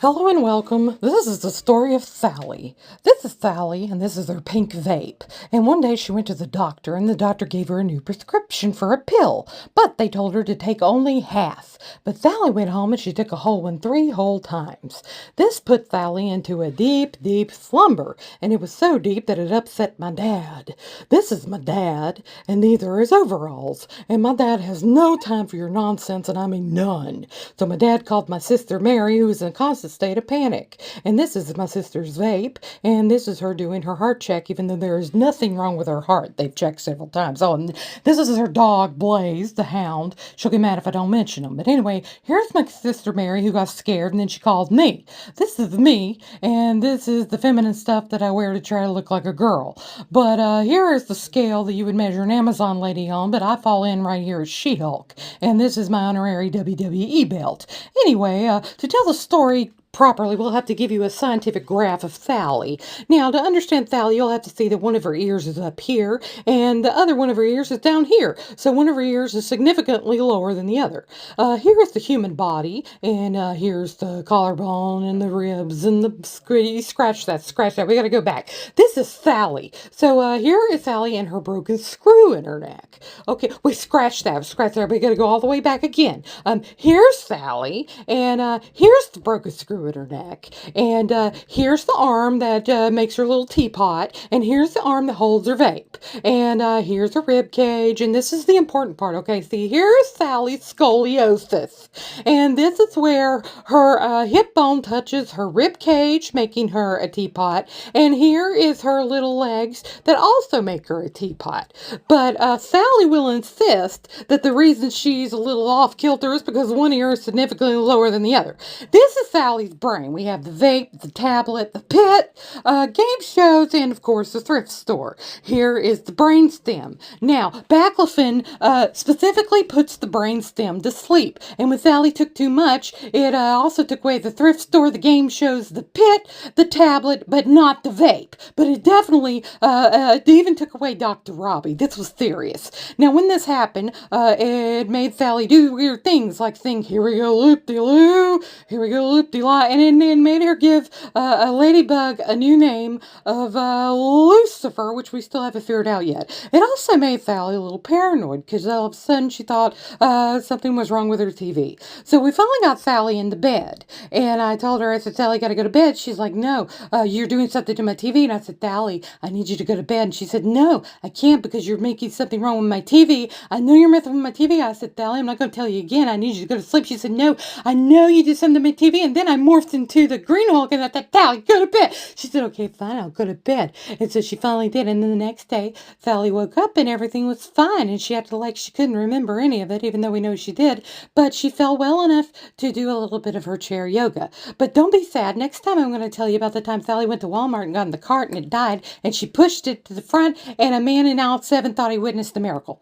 Hello and welcome. This is the story of Thallee. This is Thallee, and this is her pink vape. And one day she went to the doctor, and the doctor gave her a new prescription for a pill. But they told her to take only half. But Thallee went home and she took a whole one 3 whole times. This put Thallee into a deep, deep slumber. And it was so deep that it upset my dad. This is my dad, and these are his overalls. And my dad has no time for your nonsense, and I mean none. So my dad called my sister Mary, who was in a constant state of panic. And this is my sister's vape, and this is her doing her heart check, even though there is nothing wrong with her heart. They've checked several times. Oh, and this is her dog, Blaze, the hound. She'll get mad if I don't mention him. But anyway, here's my sister Mary, who got scared, and then she called me. This is me, and this is the feminine stuff that I wear to try to look like a girl. But here is the scale that you would measure an Amazon lady on, but I fall in right here as She-Hulk. And this is my honorary WWE belt. Anyway, to tell the story properly, we'll have to give you a scientific graph of Thallee. Now, to understand Thallee, you'll have to see that one of her ears is up here, and the other one of her ears is down here. So one of her ears is significantly lower than the other. Here is the human body, and here's the collarbone and the ribs and the scratch that. We gotta go back. This is Thallee. So here is Thallee and her broken screw in her neck. Okay, we scratch that. We gotta go all the way back again. Here's Thallee, and here's the broken screw in her neck, and here's the arm that makes her little teapot, and here's the arm that holds her vape, and here's her rib cage, and this is the important part. Okay, see, here's Thallee's scoliosis, and this is where her hip bone touches her rib cage, making her a teapot, and here is her little legs that also make her a teapot. But Thallee will insist that the reason she's a little off kilter is because one ear is significantly lower than the other. This is Thallee's brain. We have the vape, the tablet, the pit, game shows, and of course the thrift store. Here is the brain stem. Now, Baclofen specifically puts the brain stem to sleep, and when Thallee took too much, it also took away the thrift store, the game shows, the pit, the tablet, but not the vape. But it definitely it even took away Dr. Robbie. This was serious. Now, when this happened, it made Thallee do weird things, like sing, "Here we go, loop-de-loo, here we go, loop-de-lie," and it made her give a ladybug a new name of Lucifer, which we still haven't figured out yet. It also made Thallee a little paranoid, because all of a sudden she thought something was wrong with her TV. So we finally got Thallee into bed, and I told her, I said, "Thallee, gotta go to bed." She's like, "No, you're doing something to my TV." And I said, "Thallee, I need you to go to bed." And she said, "No, I can't, because you're making something wrong with my TV. I know you're messing with my TV." I said, "Thallee, I'm not going to tell you again. I need you to go to sleep." She said, "No, I know you did something to my TV." And then I morphed into the Green Hulk, and I thought, "Thallee, go to bed." She said, "Okay, fine, I'll go to bed." And so she finally did. And then the next day, Thallee woke up and everything was fine. And she acted like she couldn't remember any of it, even though we know she did. But she felt well enough to do a little bit of her chair yoga. But don't be sad. Next time I'm going to tell you about the time Thallee went to Walmart and got in the cart and it died. And she pushed it to the front, and a man in aisle 7 thought he witnessed a miracle.